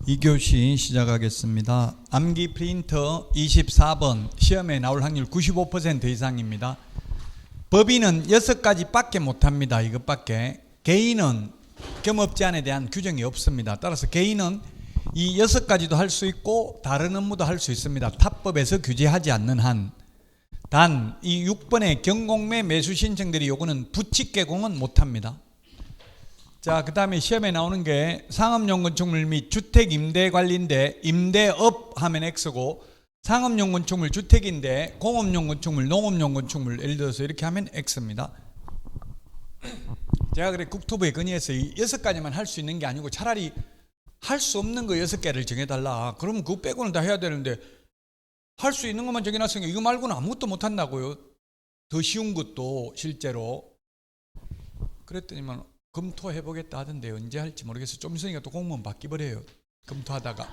2교시 시작하겠습니다. 암기 프린터 24번 시험에 나올 확률 95% 이상입니다. 법인은 6가지 밖에 못합니다. 이것밖에. 개인은 겸업제한에 대한 규정이 없습니다. 따라서 개인은 이 6가지도 할 수 있고 다른 업무도 할 수 있습니다. 탑법에서 규제하지 않는 한. 단 이 6번의 경공매 매수 신청들이 요거는 부칙 개공은 못합니다. 자, 그 다음에 시험에 나오는 게 상업용 건축물 및 주택임대관리인데 임대업 하면 X고, 상업용 건축물 주택인데 공업용 건축물, 농업용 건축물 예를 들어서 이렇게 하면 X입니다. 제가 그래 국토부에 건의해서 이 6가지만 할 수 있는 게 아니고 차라리 할 수 없는 거 6개를 정해달라. 그러면 그거 빼고는 다 해야 되는데 할 수 있는 것만 정해놨으니까 이거 말고는 아무것도 못한다고요. 더 쉬운 것도 실제로. 그랬더니만 검토해보겠다 하던데 언제 할지 모르겠어요. 좀 있으니까 또 공무원 바뀌버려요. 검토하다가.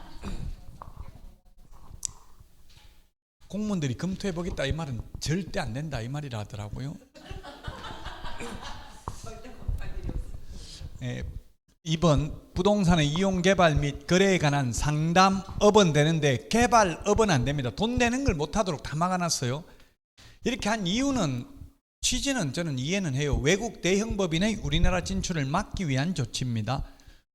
공무원들이 검토해보겠다 이 말은 절대 안 된다 이 말이라 하더라고요. 2번 부동산의 이용개발 및 거래에 관한 상담업은 되는데 개발업은 안 됩니다. 돈 되는 걸 못하도록 다 막아놨어요. 이렇게 한 이유는 취지는 저는 이해는 해요. 외국 대형법인의 우리나라 진출을 막기 위한 조치입니다.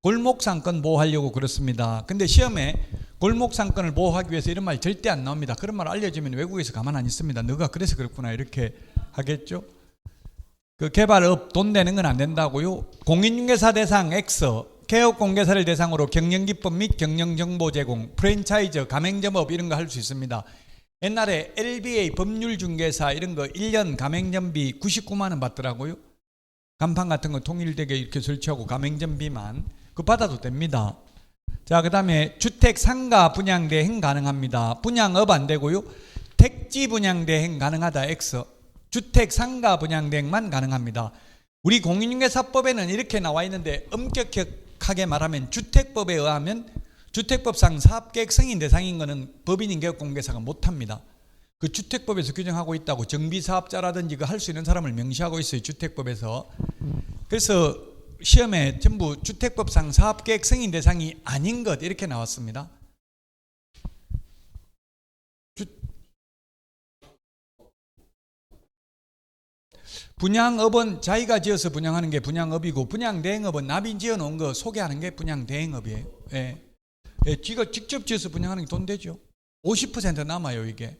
골목상권 보호하려고 그렇습니다. 근데 시험에 골목상권을 보호하기 위해서 이런 말 절대 안 나옵니다. 그런 말 알려주면 외국에서 가만 안 있습니다. 너가 그래서 그렇구나 이렇게 하겠죠. 그 개발업 돈 되는 건 안 된다고요. 공인중개사 대상 X, 개업공개사를 대상으로 경영기법 및 경영정보 제공, 프랜차이즈, 가맹점업 이런 거 할 수 있습니다. 옛날에 LBA 법률중개사 이런 거 1년 가맹점비 99만 원 받더라고요. 간판 같은 거 통일되게 이렇게 설치하고 가맹점비만 그거 받아도 됩니다. 자, 그 다음에 주택 상가 분양 대행 가능합니다. 분양업 안 되고요. 택지 분양 대행 가능하다 X. 주택 상가 분양 대행만 가능합니다. 우리 공인중개사법에는 이렇게 나와 있는데 엄격하게 말하면 주택법에 의하면 주택법상 사업계획 승인 대상인 거는 법인인 개업공개사가 못합니다. 그 주택법에서 규정하고 있다고. 정비사업자라든지 그 할 수 있는 사람을 명시하고 있어요. 주택법에서. 그래서 시험에 전부 주택법상 사업계획 승인 대상이 아닌 것 이렇게 나왔습니다. 분양업은 자기가 지어서 분양하는 게 분양업이고, 분양대행업은 납인 지어놓은 거 소개하는 게 분양대행업이에요. 예. 지가 직접 지어서 분양하는 게 돈 되죠. 50% 남아요 이게.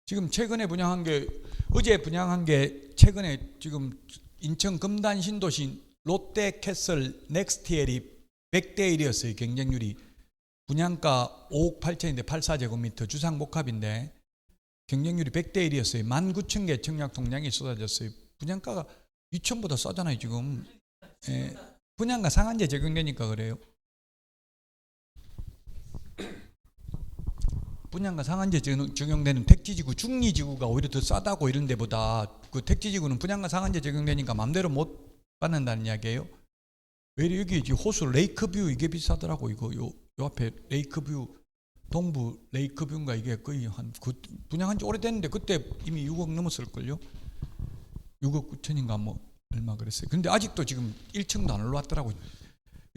지금 최근에 분양한 게, 어제 분양한 게 최근에 지금 인천 금단 신도시 롯데캐슬 넥스티엘이 100대 1이었어요. 경쟁률이. 분양가 5억 8천인데 84제곱미터 주상복합인데 경쟁률이 100대 1이었어요. 19,000개 청약 통장이 쏟아졌어요. 분양가가 2천보다 싸잖아요 지금. 예. 분양가 상한제 적용되니까 그래요. 분양가 상한제 적용되는 택지지구, 중리지구가 오히려 더 싸다고 이런 데보다 그 택지지구는 분양가 상한제 적용되니까 마음대로 못 받는다는 이야기예요. 왜 여기 호수 레이크뷰 이게 비싸더라고. 이거 요 앞에 레이크뷰, 동부 레이크뷰인가 이게 거의 그 분양한 지 오래됐는데 그때 이미 6억 넘었을걸요. 6억 9천인가 뭐 얼마 그랬어요. 근데 아직도 지금 1층도 안 올라왔더라고요.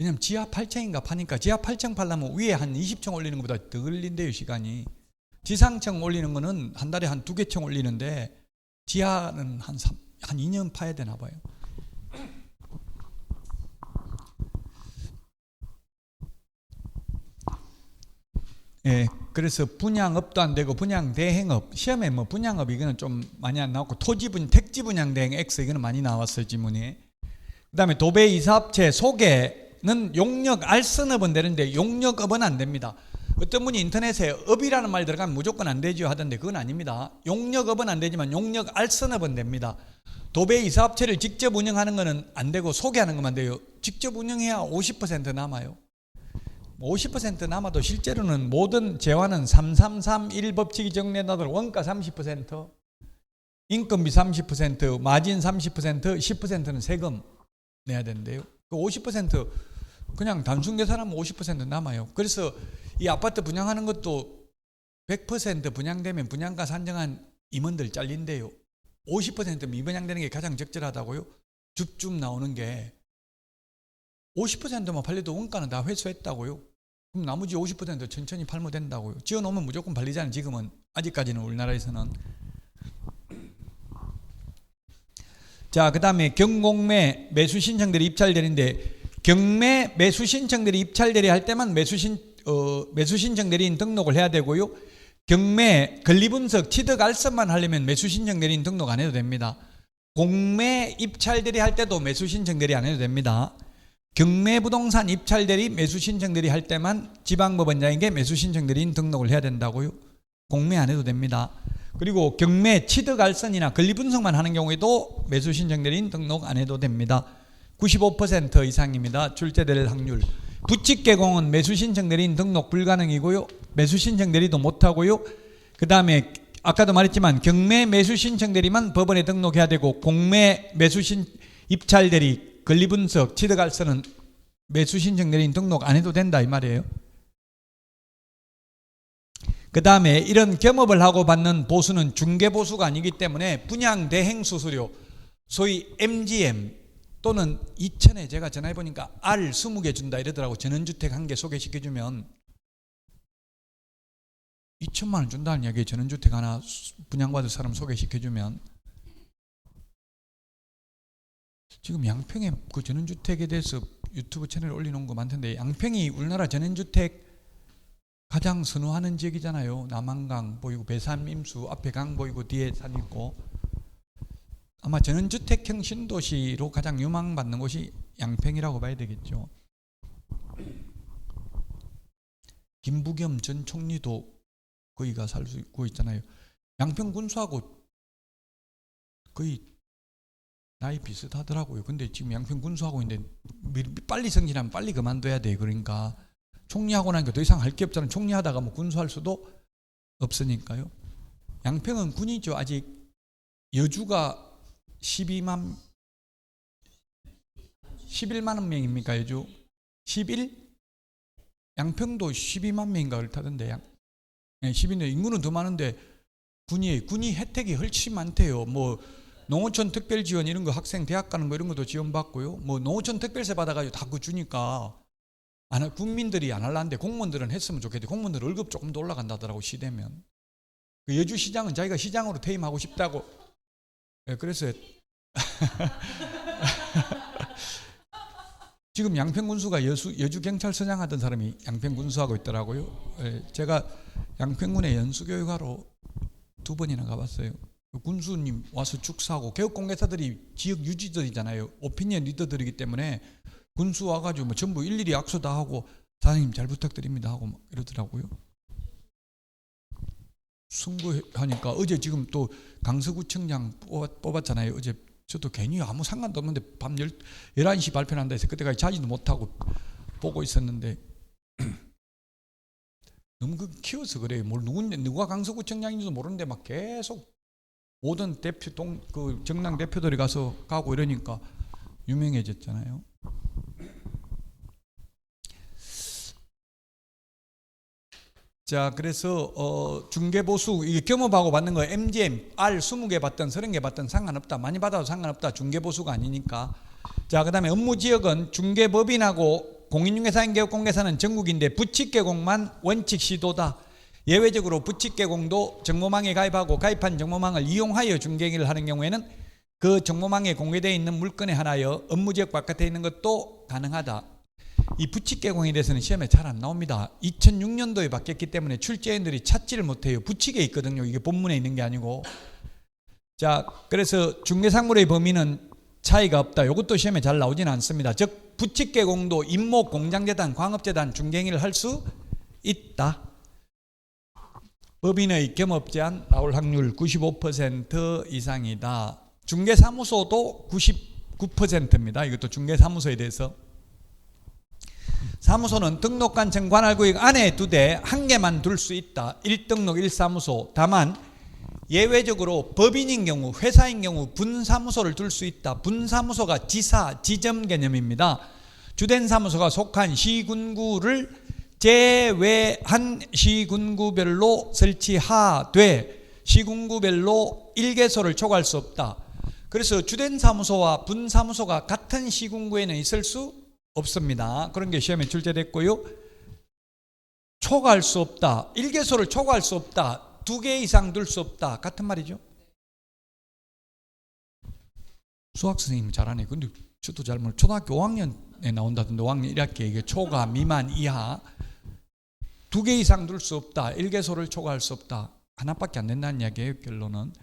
왜냐면 지하 8층인가 파니까 지하 8층 팔려면 위에 한 20층 올리는 것보다 더 걸린대요 시간이. 지상층 올리는 거는 한 달에 한 2개 층 올리는데 지하는 한 2년 파야 되나 봐요. 예, 그래서 분양업도 안 되고 분양대행업, 시험에 뭐 분양업 이거는 좀 많이 안 나왔고, 택지 분양대행 X 이거는 많이 나왔어요 지문이. 그 다음에 도배 이사업체 소개는 용역 알선업은 되는데 용역업은 안 됩니다. 어떤 분이 인터넷에 업이라는 말 들어가면 무조건 안 되죠 하던데 그건 아닙니다. 용역업은 안 되지만 용역 알선업은 됩니다. 도배 이사업체를 직접 운영하는 거는 안 되고 소개하는 것만 돼요. 직접 운영해야 50% 남아요. 50% 남아도 실제로는 모든 재화는 3331 법칙이 정리한다더라. 원가 30%, 인건비 30%, 마진 30%, 10%는 세금 내야 되는데요. 그 50% 그냥 단순 계산하면 50% 남아요. 그래서 이 아파트 분양하는 것도 100% 분양되면 분양가 산정한 임원들 잘린대요. 50% 미분양되는 게 가장 적절하다고요. 줍줍 나오는 게 50%만 팔려도 원가는 다 회수했다고요. 그럼 나머지 50% 천천히 팔면 된다고요. 지어놓으면 무조건 팔리잖아요. 지금은 아직까지는 우리나라에서는. 자, 그 다음에 경공매 매수 신청들이 입찰되는데, 경매 매수 신청들이 입찰되려 할 때만 매수 신청 대리인 등록을 해야 되고요. 경매 권리분석 취득 알선만 하려면 매수 신청 대리인 등록 안 해도 됩니다. 공매 입찰 대리 할 때도 매수 신청 대리 안 해도 됩니다. 경매 부동산 입찰 대리 매수 신청 대리 할 때만 지방법원장에게 매수 신청 대리인 등록을 해야 된다고요. 공매 안 해도 됩니다. 그리고 경매 취득 알선이나 권리 분석만 하는 경우에도 매수 신청 대리인 등록 안 해도 됩니다. 95% 이상입니다. 출제될 확률. 부칙 개공은 매수 신청 대리인 등록 불가능이고요. 매수 신청 대리도 못 하고요. 그 다음에 아까도 말했지만 경매 매수 신청 대리만 법원에 등록해야 되고, 공매 매수 입찰 대리, 권리 분석, 취득 알선은 매수 신청 대리인 등록 안 해도 된다 이 말이에요. 그 다음에 이런 겸업을 하고 받는 보수는 중개보수가 아니기 때문에 분양 대행 수수료, 소위 MGM 또는 2천에 제가 전화해보니까 R 20개 준다 이러더라고. 전원주택 한 개 소개시켜주면 2천만 원 준다는 이야기에 전원주택 하나 분양받을 사람 소개시켜주면. 지금 양평에 그 전원주택에 대해서 유튜브 채널 올려놓은 거 많던데, 양평이 우리나라 전원주택 가장 선호하는 지역이잖아요. 남한강 보이고 배산 임수 앞에 강 보이고 뒤에 산 있고. 아마 전원주택형 신도시로 가장 유망받는 곳이 양평이라고 봐야 되겠죠. 김부겸 전 총리도 거기가 살 수 있고 있잖아요. 양평 군수하고 거의 나이 비슷하더라고요. 근데 지금 양평 군수하고 있는데 빨리 승진하면 빨리 그만둬야 돼. 그러니까 총리하고 나니까 더 이상 할 게 없잖아요. 총리하다가 뭐 군수할 수도 없으니까요. 양평은 군이죠. 아직 여주가 11만 명입니까? 여주 11? 양평도 12만 명인가 그렇다던데. 12년 인구는 더 많은데 군이 혜택이 훨씬 많대요. 뭐 농어촌 특별 지원 이런 거, 학생 대학 가는 거 이런 것도 지원받고요. 뭐 농어촌 특별세 받아가지고 다 그거 주니까 국민들이 안 할라는데 공무원들은 했으면 좋겠대. 공무원들 월급 조금 더 올라간다더라고 시되면. 여주시장은 자기가 시장으로 퇴임하고 싶다고. 그래서 지금 양평군수가 여주경찰서장 하던 사람이 양평군수하고 있더라고요. 제가 양평군에 연수교육하러 2번이나 가봤어요. 군수님 와서 축사하고, 개혁공개사들이 지역 유지들이잖아요. 오피니언 리더들이기 때문에 군수 와가지고 뭐 전부 일일이 악수 다 하고 사장님 잘 부탁드립니다 하고 막 이러더라고요. 승부하니까 어제 지금 또 강서구청장 뽑았잖아요. 어제 저도 괜히 아무 상관도 없는데 밤 11시 발표한다 해서 그때까지 자지도 못하고 보고 있었는데 너무 키워서 그래요. 뭘 누가 강서구청장인지도 모르는데 막 계속 모든 대표 그 정당 대표들이 가고 이러니까 유명해졌잖아요. 자, 그래서 중개보수 이게 겸업하고 받는 거 MGM R 20개 받든 30개 받든 상관없다. 많이 받아도 상관없다. 중개보수가 아니니까. 자, 그 다음에 업무지역은 중개법인하고 공인중개사인 개업공개사는 전국인데 부칙개공만 원칙 시도다. 예외적으로 부칙개공도 정보망에 가입하고 가입한 정보망을 이용하여 중개행위를 하는 경우에는 그 정보망에 공개되어 있는 물건에 한하여 업무지역 바깥에 있는 것도 가능하다. 이 부칙개공에 대해서는 시험에 잘 안 나옵니다. 2006년도에 바뀌었기 때문에 출제인들이 찾지를 못해요. 부칙에 있거든요. 이게 본문에 있는 게 아니고. 자, 그래서 중개상물의 범위는 차이가 없다. 이것도 시험에 잘 나오지는 않습니다. 즉 부칙개공도 임목, 공장재단, 광업재단 중개행위를 할 수 있다. 법인의 겸업 제한 나올 확률 95% 이상이다. 중개사무소도 99%입니다. 이것도 중개사무소에 대해서. 사무소는 등록관청 관할구역 안에 2대, 1개만 둘 수 있다. 1등록 1사무소. 다만 예외적으로 법인인 경우, 회사인 경우 분사무소를 둘 수 있다. 분사무소가 지사, 지점 개념입니다. 주된 사무소가 속한 시군구를 제외한 시군구별로 설치하되 시군구별로 1개소를 초과할 수 없다. 그래서 주된 사무소와 분사무소가 같은 시군구에는 있을 수 없습니다. 그런 게 시험에 출제됐고요. 초과할 수 없다. 일개소를 초과할 수 없다. 2개 이상 둘 수 없다. 같은 말이죠. 수학 선생님 잘하네. 근데 저도 잘 모르. 초등학교 5학년에 나온다던데 5학년 1학기에 이게 초과, 미만, 이하 2개 이상 둘 수 없다. 일개소를 초과할 수 없다. 하나밖에 안 된다는 이야기예요. 결론은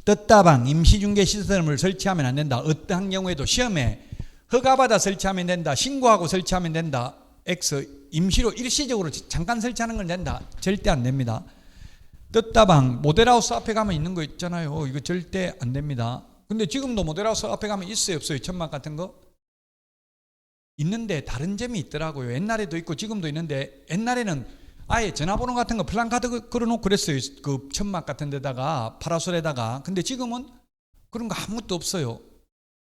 뜻다방 임시중개 시스템을 설치하면 안 된다. 어떠한 경우에도 시험에 허가받아 설치하면 된다. 신고하고 설치하면 된다. X 임시로 일시적으로 잠깐 설치하는 건 된다. 절대 안 됩니다. 뜻다방 모델하우스 앞에 가면 있는 거 있잖아요. 이거 절대 안 됩니다. 근데 지금도 모델하우스 앞에 가면 있어요, 없어요? 천막 같은 거? 있는데 다른 점이 있더라고요. 옛날에도 있고 지금도 있는데 옛날에는 아예 전화번호 같은 거 플랜카드 걸어놓고 그랬어요. 그 천막 같은 데다가 파라솔에다가. 근데 지금은 그런 거 아무것도 없어요.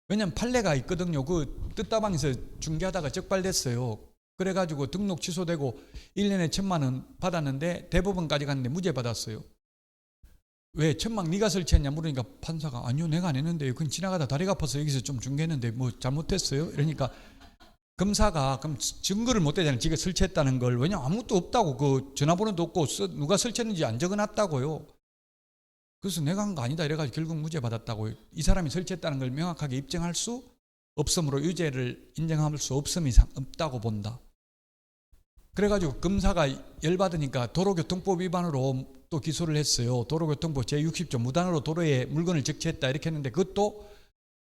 왜냐면 판례가 있거든요. 그 뜻다방에서 중개하다가 적발됐어요. 그래가지고 등록 취소되고 1년에 1,000만 원 받았는데 대법원까지 갔는데 무죄 받았어요. 왜 천막 네가 설치했냐 물으니까 판사가 아니요 내가 안 했는데 그건 지나가다 다리가 아파서 여기서 좀 중개했는데 뭐 잘못했어요? 이러니까 검사가 그럼 증거를 못 대잖아요. 지가 설치했다는 걸. 왜냐면 아무것도 없다고. 그 전화번호도 없고 누가 설치했는지 안 적어놨다고요. 그래서 내가 한 거 아니다 이래가지고 결국 무죄 받았다고요. 이 사람이 설치했다는 걸 명확하게 입증할 수 없으므로 유죄를 인정할 수 없음이 없다고 본다. 그래가지고 검사가 열받으니까 도로교통법 위반으로 또 기소를 했어요. 도로교통법 제60조 무단으로 도로에 물건을 적치했다 이렇게 했는데 그것도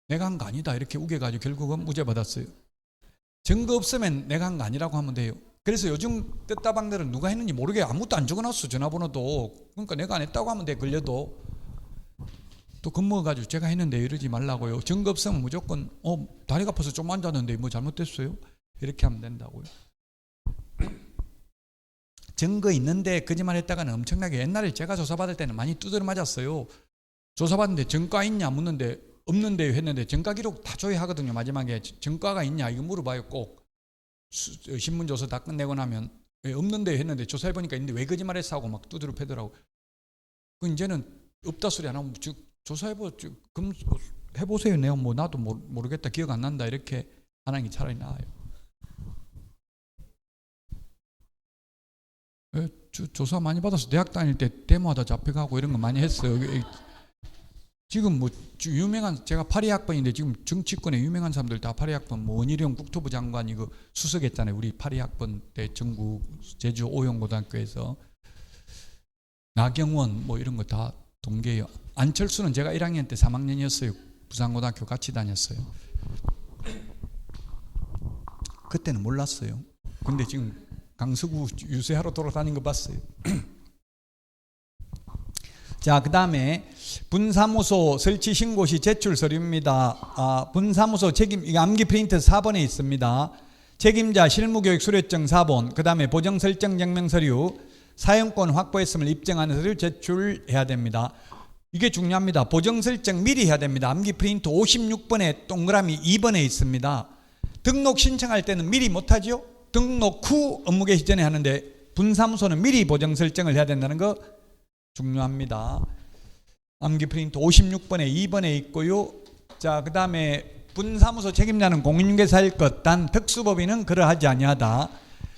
내가 한 거 아니다 이렇게 우겨가지고 결국은 무죄 받았어요. 증거 없으면 내가 한 거 아니라고 하면 돼요. 그래서 요즘 뜻다방들은 누가 했는지 모르게 아무것도 안 적어놨어. 전화번호도. 그러니까 내가 안 했다고 하면 돼. 걸려도. 또 겁먹어가지고 제가 했는데 이러지 말라고요. 증거 없으면 무조건 다리가 아파서 좀 앉았는데 뭐 잘못됐어요? 이렇게 하면 된다고요. 증거 있는데 거짓말 했다가는 엄청나게 옛날에 제가 조사받을 때는 많이 두드려 맞았어요. 조사받는데 증거 있냐 묻는데 없는데요 했는데 증가 기록 다 조회하거든요. 마지막에 증가가 있냐 이거 물어봐요. 꼭 신문 조사 다 끝내고 나면 왜 없는데요 했는데 조사해보니까 있는데 왜 거짓말했어 하고 막 두드려 패더라고. 그 이제는 없다 소리 안 하고 해보세요. 내가 뭐 나도 모르겠다 기억 안 난다 이렇게 하는 게 차라리 나아요. 조사 많이 받아서 대학 다닐 때 데모하다 잡혀가고 이런 거 많이 했어요. 지금 뭐 유명한 제가 파리학번인데 지금 정치권에 유명한 사람들 다 파리학번 뭐 원희룡 국토부 장관 이거 수석했잖아요. 우리 파리학번 때 전국 제주 오영고등학교에서 나경원 뭐 이런 거 다 동기예요. 안철수는 제가 1학년 때 3학년이었어요. 부산고등학교 같이 다녔어요. 그때는 몰랐어요. 근데 지금 강서구 유세하러 돌아다닌 거 봤어요. 자, 그 다음에 분사무소 설치 신고 시 제출 서류입니다. 분사무소 책임, 이게 암기 프린트 4번에 있습니다. 책임자 실무교육 수료증 4번, 그 다음에 보정 설정 증명 서류, 사용권 확보했음을 입증하는 서류 제출해야 됩니다. 이게 중요합니다. 보정 설정 미리 해야 됩니다. 암기 프린트 56번에 동그라미 2번에 있습니다. 등록 신청할 때는 미리 못하죠? 등록 후 업무 개시 전에 하는데 분사무소는 미리 보정 설정을 해야 된다는 거 중요합니다. 암기 프린트 56번에 2번에 있고요. 자, 그 다음에 분사무소 책임자는 공인중개사일 것, 단 특수법인은 그러하지 아니하다.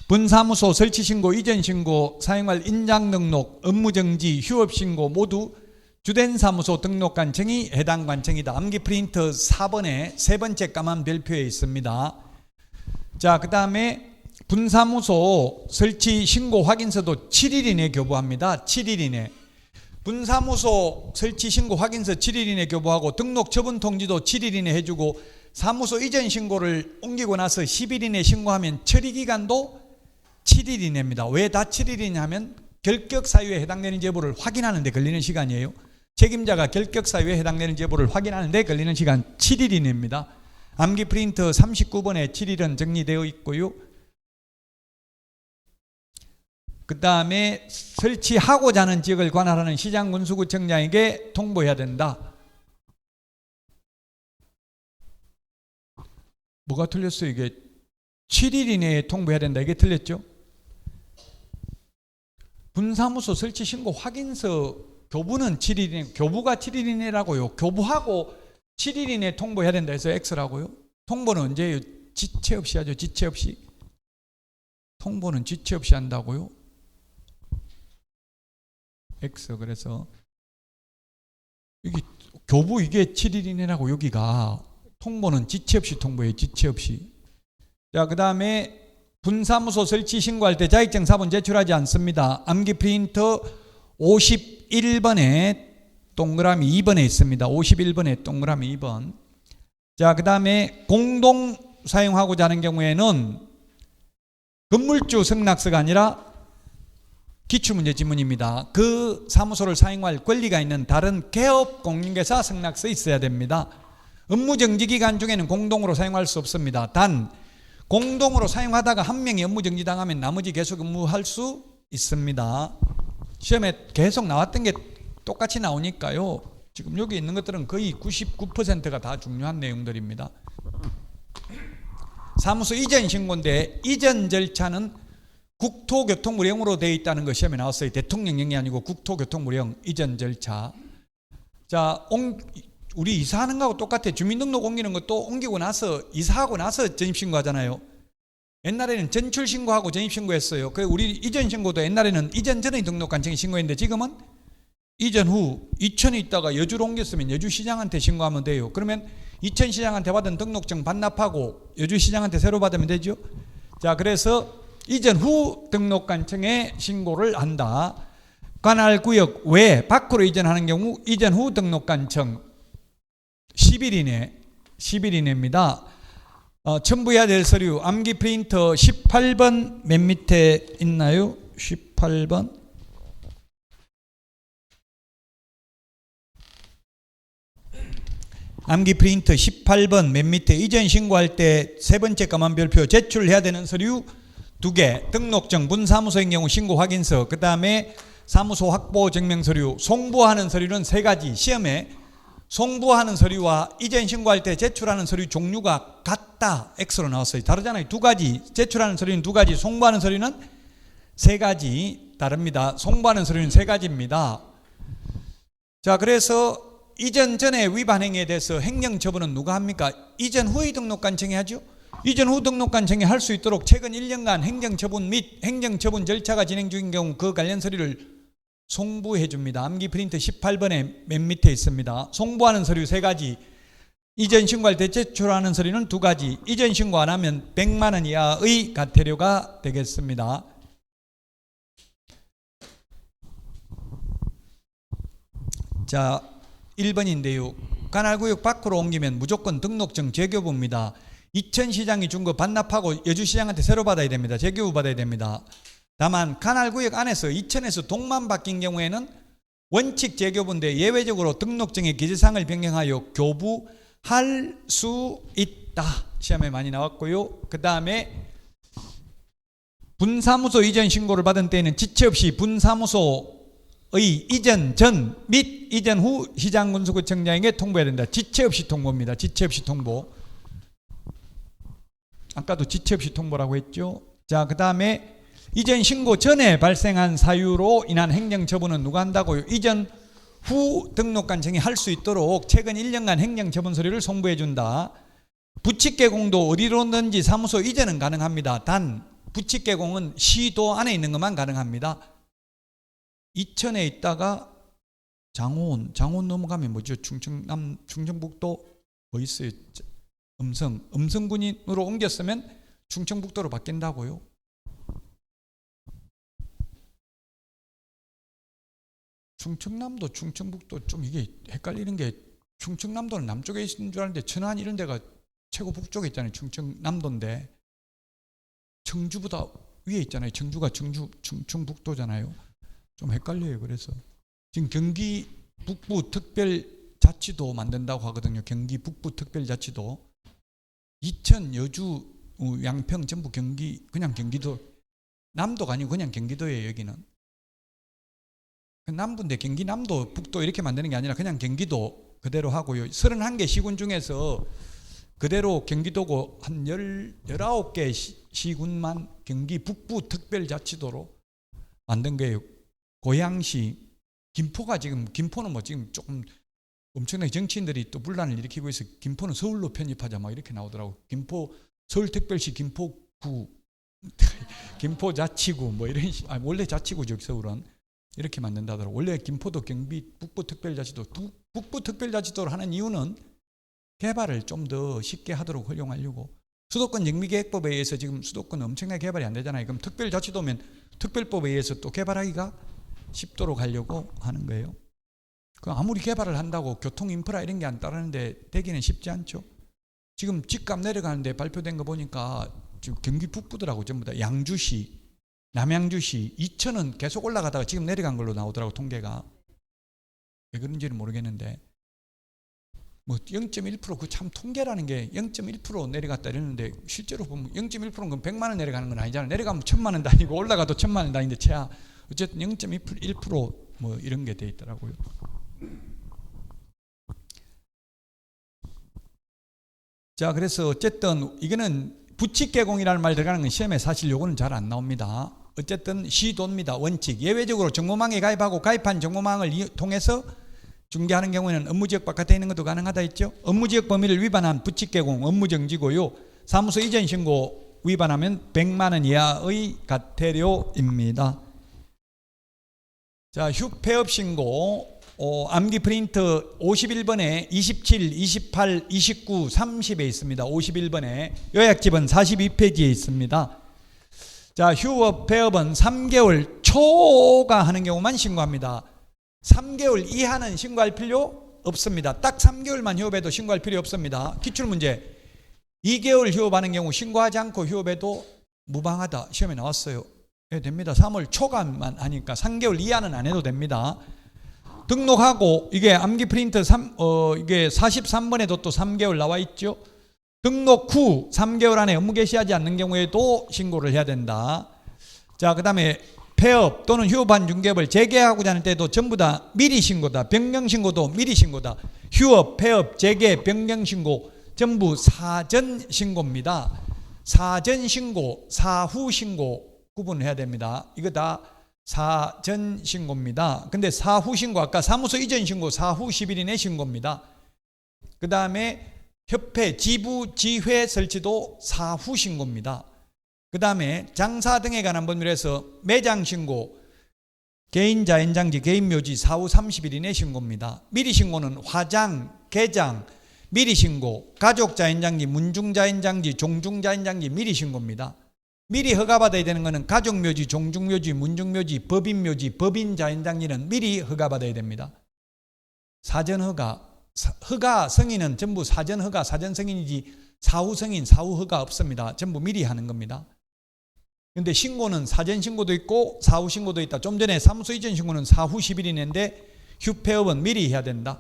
분사무소 설치 신고, 이전 신고, 사용할 인장 등록, 업무 정지, 휴업 신고 모두 주된 사무소 등록 관청이 해당 관청이다. 암기 프린트 4번에 세 번째 까만 별표에 있습니다. 자, 그 다음에 분사무소 설치 신고 확인서도 7일 이내 교부합니다. 7일 이내. 분사무소 설치 신고 확인서 7일 이내 교부하고 등록 처분 통지도 7일 이내 해주고 사무소 이전 신고를 옮기고 나서 10일 이내 신고하면 처리 기간도 7일 이내입니다. 왜 다 7일 이내 하면 결격 사유에 해당되는 제보를 확인하는 데 걸리는 시간이에요. 책임자가 결격 사유에 해당되는 제보를 확인하는 데 걸리는 시간 7일 이내입니다. 암기 프린트 39번에 7일은 정리되어 있고요. 그 다음에 설치하고자 하는 지역을 관할하는 시장군수구청장에게 통보해야 된다. 뭐가 틀렸어요? 이게 7일 이내에 통보해야 된다. 이게 틀렸죠? 분사무소 설치 신고 확인서 교부는 7일 이내, 교부가 7일 이내라고요. 교부하고 7일 이내 통보해야 된다 해서 X라고요. 통보는 언제예요? 지체 없이 하죠. 지체 없이. 통보는 지체 없이 한다고요? X. 그래서 여기 교부 이게 7일 이내라고 여기가 통보는 지체 없이 통보해요. 지체 없이. 자, 그 다음에 분사무소 설치 신고할 때 자격증 사본 제출하지 않습니다. 암기 프린터 51번에 동그라미 2번에 있습니다. 51번에 동그라미 2번. 자, 그 다음에 공동 사용하고자 하는 경우에는 건물주 승낙서가 아니라 기출문제 지문입니다. 그 사무소를 사용할 권리가 있는 다른 개업 공인중개사 승낙서 있어야 됩니다. 업무정지기간 중에는 공동으로 사용할 수 없습니다. 단 공동으로 사용하다가 한 명이 업무정지당하면 나머지 계속 업무할 수 있습니다. 시험에 계속 나왔던 게 똑같이 나오니까요. 지금 여기 있는 것들은 거의 99%가 다 중요한 내용들입니다. 사무소 이전 신고인데 이전 절차는 국토교통부령으로 되어 있다는 거 시험에 나왔어요. 대통령령이 아니고 국토교통부령 이전 절차. 자, 우리 이사하는 거하고 똑같아. 주민등록 옮기는 것도 옮기고 나서 이사하고 나서 전입신고하잖아요. 옛날에는 전출신고하고 전입신고했어요. 그래서 우리 이전신고도 옛날에는 이전 전에 등록관청에 신고했는데 지금은 이전 후 이천에 있다가 여주로 옮겼으면 여주시장한테 신고하면 돼요. 그러면 이천시장한테 받은 등록증 반납하고 여주시장한테 새로 받으면 되죠. 자, 그래서 이전 후 등록관청에 신고를 한다. 관할구역 외 밖으로 이전하는 경우 이전 후 등록관청 10일 이내, 10일 이내입니다. 첨부해야 될 서류 암기 프린터 18번 맨 밑에 있나요? 18번. 암기 프린터 18번 맨 밑에 이전 신고할 때 세 번째 까만별표 제출해야 되는 서류 2개, 등록증, 분사무소인 경우 신고 확인서, 그 다음에 사무소 확보 증명 서류, 송부하는 서류는 3가지. 시험에 송부하는 서류와 이전 신고할 때 제출하는 서류 종류가 같다. X로 나왔어요. 다르잖아요. 2가지. 제출하는 서류는 2가지, 송부하는 서류는 3가지 다릅니다. 송부하는 서류는 3가지입니다. 자, 그래서 이전 전에 위반 행위에 대해서 행정처분은 누가 합니까? 이전 후의 등록관청이 하죠. 이전 후 등록관청이 할 수 있도록 최근 1년간 행정처분 및 행정처분 절차가 진행 중인 경우 그 관련 서류를 송부해 줍니다. 암기 프린터 18번에 맨 밑에 있습니다. 송부하는 서류 3가지, 이전 신고할 때 제출하는 서류는 2가지, 이전 신고 안 하면 100만 원 이하의 과태료가 되겠습니다. 자, 1번인데요. 관할구역 밖으로 옮기면 무조건 등록증 재교부입니다. 이천시장이 준 거 반납하고 여주시장한테 새로 받아야 됩니다. 재교부 받아야 됩니다. 다만 관할구역 안에서 이천에서 동만 바뀐 경우에는 원칙 재교부인데 예외적으로 등록증의 기재사항을 변경하여 교부할 수 있다. 시험에 많이 나왔고요. 그 다음에 분사무소 이전 신고를 받은 때에는 지체 없이 분사무소의 이전 전 및 이전 후 시장군수구청장에게 통보해야 된다. 지체 없이 통보입니다. 지체 없이 통보. 아까도 지체 없이 통보라고 했죠. 자, 그 다음에 이전 신고 전에 발생한 사유로 인한 행정처분은 누가 한다고요? 이전 후 등록관청이 할 수 있도록 최근 1년간 행정처분 서류를 송부해 준다. 부칙개공도 어디로든지 사무소 이전은 가능합니다. 단 부칙개공은 시도 안에 있는 것만 가능합니다. 이천에 있다가 장원 넘어가면 뭐죠? 충청북도 뭐 있어요? 음성군인으로 옮겼으면 충청북도로 바뀐다고요. 충청남도, 충청북도 좀 이게 헷갈리는 게 충청남도는 남쪽에 있는 줄 알았는데 천안 이런 데가 최고 북쪽에 있잖아요. 충청남도인데 청주보다 위에 있잖아요. 청주가 충청북도잖아요. 좀 헷갈려요. 그래서 지금 경기 북부 특별자치도 만든다고 하거든요. 경기 북부 특별자치도 이천, 여주, 양평 전부 경기, 그냥 경기도, 남도가 아니고 그냥 경기도예요. 여기는 남부인데 경기 남도 북도 이렇게 만드는 게 아니라 그냥 경기도 그대로 하고요. 31개 시군 중에서 그대로 경기도고 한 19개 시군만 경기 북부 특별자치도로 만든 거예요. 고양시, 김포가 지금, 김포는 뭐 지금 조금 엄청나게 정치인들이 또 분란을 일으키고 있어요. 김포는 서울로 편입하자 막 이렇게 나오더라고. 김포 서울특별시 김포구 김포 자치구 뭐 이런 원래 자치구죠 서울은. 이렇게 만든다더라고. 원래 김포도 경비 북부특별자치도 북부특별자치도를 하는 이유는 개발을 좀 더 쉽게 하도록 활용하려고. 수도권 영미계획법에 의해서 지금 수도권 엄청나게 개발이 안 되잖아요. 그럼 특별자치도면 특별법에 의해서 또 개발하기가 쉽도록 하려고 하는 거예요. 그 아무리 개발을 한다고 교통 인프라 이런 게 안 따르는데 되기는 쉽지 않죠. 지금 집값 내려가는데 발표된 거 보니까 지금 경기 북부더라고. 전부 다 양주시, 남양주시 2천은 계속 올라가다가 지금 내려간 걸로 나오더라고. 통계가 왜 그런지는 모르겠는데 뭐 0.1% 그 참 통계라는 게 0.1% 내려갔다 이러는데 실제로 보면 0.1%는 100만 원 내려가는 건 아니잖아요. 내려가면 1000만 원 다니고 올라가도 1000만 원 다니는데 최하 어쨌든 0.1% 이런 게 돼 있더라고요. 자, 그래서 어쨌든 이거는 부칙개공이라는 말 들어가는 건 시험에 사실 요거는 잘 안 나옵니다. 어쨌든 시도입니다. 원칙. 예외적으로 정보망에 가입하고 가입한 정보망을 통해서 중개하는 경우에는 업무지역 바깥에 있는 것도 가능하다 했죠. 업무지역 범위를 위반한 부칙개공 업무정지고요. 사무소 이전 신고 위반하면 100만 원 이하의 과태료입니다. 자, 휴폐업 신고 암기 프린트 51번에 27, 28, 29, 30에 있습니다. 51번에 요약집은 42페이지에 있습니다. 자, 휴업, 폐업은 3개월 초가 하는 경우만 신고합니다. 3개월 이하는 신고할 필요 없습니다. 딱 3개월만 휴업해도 신고할 필요 없습니다. 기출문제 2개월 휴업하는 경우 신고하지 않고 휴업해도 무방하다. 시험에 나왔어요. 예, 됩니다. 3월 초간만 하니까 3개월 이하는 안 해도 됩니다. 등록하고 이게 암기 프린트 이게 43번에도 또 3개월 나와 있죠. 등록 후 3개월 안에 업무 개시하지 않는 경우에도 신고를 해야 된다. 자, 그 다음에 폐업 또는 휴업한 중개업을 재개하고자 하는 때도 전부 다 미리 신고다. 변경 신고도 미리 신고다. 휴업, 폐업, 재개, 변경 신고 전부 사전 신고입니다. 사전 신고, 사후 신고 구분해야 됩니다. 이거 다 사전 신고입니다. 근데 사후 신고 아까 사무소 이전 신고 사후 10일 이내 신고입니다. 그 다음에 협회, 지부, 지회 설치도 사후 신고입니다. 그 다음에 장사 등에 관한 법률에서 매장 신고, 개인 자연장지, 개인 묘지 사후 30일 이내 신고입니다. 미리 신고는 화장, 개장, 미리 신고, 가족 자연장지, 문중 자연장지, 종중 자연장지 미리 신고입니다. 미리 허가받아야 되는 것은 가족묘지, 종중묘지, 문중묘지, 법인묘지, 법인 자연장지는 미리 허가받아야 됩니다. 사전 허가, 허가 승인은 전부 사전 허가, 사전 승인이지 사후 승인, 사후 허가 없습니다. 전부 미리 하는 겁니다. 그런데 신고는 사전 신고도 있고 사후 신고도 있다. 좀 전에 사무소 이전 신고는 사후 10일 이내인데 휴폐업은 미리 해야 된다.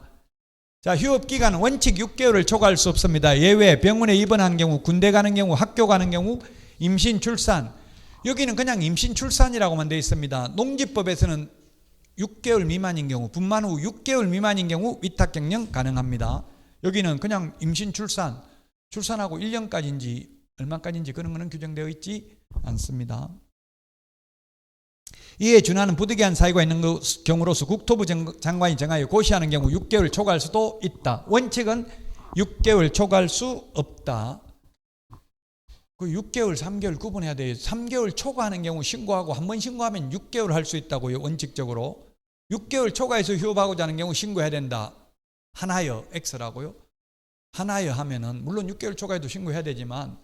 자, 휴업기간은 원칙 6개월을 초과할 수 없습니다. 예외 병원에 입원한 경우, 군대 가는 경우, 학교 가는 경우, 임신, 출산. 여기는 그냥 임신, 출산이라고만 되어 있습니다. 농지법에서는 6개월 미만인 경우, 분만 후 6개월 미만인 경우 위탁 경영 가능합니다. 여기는 그냥 임신, 출산, 출산하고 1년까지인지 얼마까지인지 그런 거는 규정되어 있지 않습니다. 이에 준하는 부득이한 사유가 있는 경우로서 국토부 장관이 정하여 고시하는 경우 6개월 초과할 수도 있다. 원칙은 6개월 초과할 수 없다. 그 6개월, 3개월 구분해야 돼요. 3개월 초과하는 경우 신고하고 한 번 신고하면 6개월 할 수 있다고요. 원칙적으로. 6개월 초과해서 휴업하고자 하는 경우 신고해야 된다. 하나여 X라고요. 하나여 하면은 물론 6개월 초과해도 신고해야 되지만,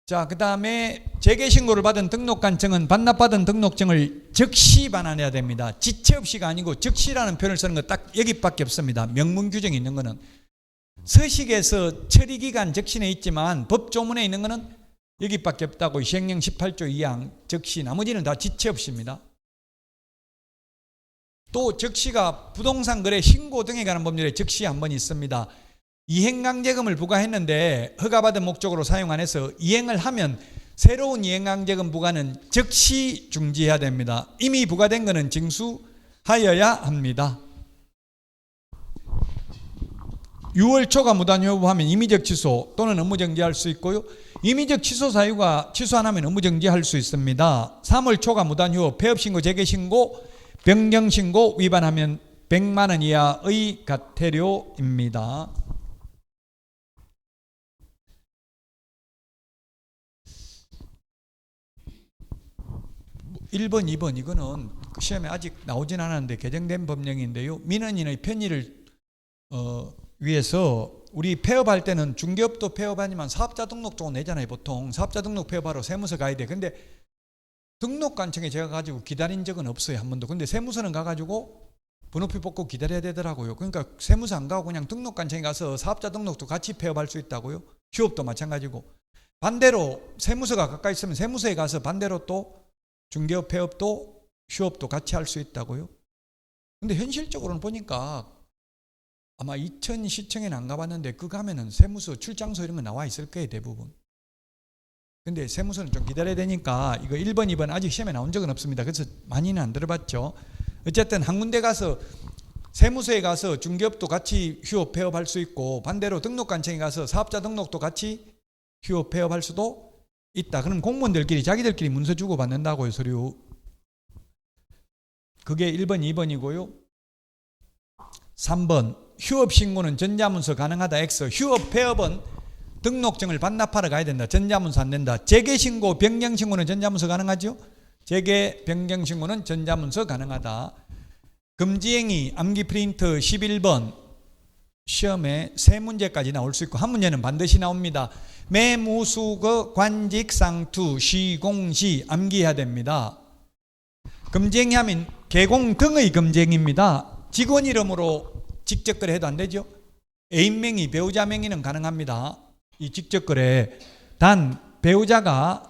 자, 그 다음에 재개신고를 받은 등록관청은 반납받은 등록증을 즉시 반환해야 됩니다. 지체 없이가 아니고 즉시라는 표현을 쓰는 거 딱 여기밖에 없습니다. 명문 규정이 있는 거는 서식에서 처리기간 적시에 있지만 법조문에 있는 거는 여기밖에 없다고. 시행령 18조 2항 적시, 나머지는 다 지체 없이입니다. 또 적시가 부동산 거래 신고 등에 관한 법률에 적시 한 번 있습니다. 이행강제금을 부과했는데 허가받은 목적으로 사용 안 해서 이행을 하면 새로운 이행강제금 부과는 즉시 중지해야 됩니다. 이미 부과된 것은 징수하여야 합니다. 6월 초과 무단휴업하면 임의적 취소 또는 업무정지할 수 있고요. 임의적 취소 사유가 취소 안 하면 업무정지할 수 있습니다. 3월 초과 무단휴업, 폐업신고, 재개신고, 변경신고 위반하면 100만 원 이하의 과태료입니다. 1번, 2번 이거는 시험에 아직 나오진 않았는데 개정된 법령인데요. 민원인의 편의를 위해서 우리 폐업할 때는 중개업도 폐업 아니면 사업자 등록증 내잖아요. 보통 사업자 등록 폐업하러 세무서 가야 돼. 근데 등록관청에 제가 가지고 기다린 적은 없어요. 한 번도. 근데 세무서는 가가지고 번호표 뽑고 기다려야 되더라고요. 그러니까 세무서 안 가고 그냥 등록관청에 가서 사업자 등록도 같이 폐업할 수 있다고요. 휴업도 마찬가지고. 반대로 세무서가 가까이 있으면 세무서에 가서 반대로 또 중개업 폐업도 휴업도 같이 할 수 있다고요. 근데 현실적으로는 보니까 아마 이천시청에는 안 가봤는데 그 가면은 세무서 출장소 이런 거 나와 있을 거예요. 대부분. 근데 세무서는 좀 기다려야 되니까 이거 1번, 2번 아직 시험에 나온 적은 없습니다. 그래서 많이는 안 들어봤죠. 어쨌든 한 군데 가서 세무서에 가서 중개업도 같이 휴업 폐업할 수 있고 반대로 등록관청에 가서 사업자 등록도 같이 휴업 폐업할 수도 있다. 그럼 공무원들끼리 자기들끼리 문서 주고 받는다고요. 서류. 그게 1번, 2번이고요. 3번 휴업 신고는 전자문서 가능하다. X. 휴업 폐업은 등록증을 반납하러 가야 된다. 전자문서 안 된다. 재개신고, 변경신고는 전자문서 가능하죠? 재개, 변경신고는 전자문서 가능하다. 금지행위, 암기 프린트 11번 시험에 3문제까지 나올 수 있고 한 문제는 반드시 나옵니다. 매무수거, 관직, 상투, 시공시 암기해야 됩니다. 금지행위 하면 개공 등의 금지행위입니다. 직원 이름으로 직접 거래해도 안 되죠? 애인 명의, 배우자 명의는 가능합니다. 이 직접 거래. 단 배우자가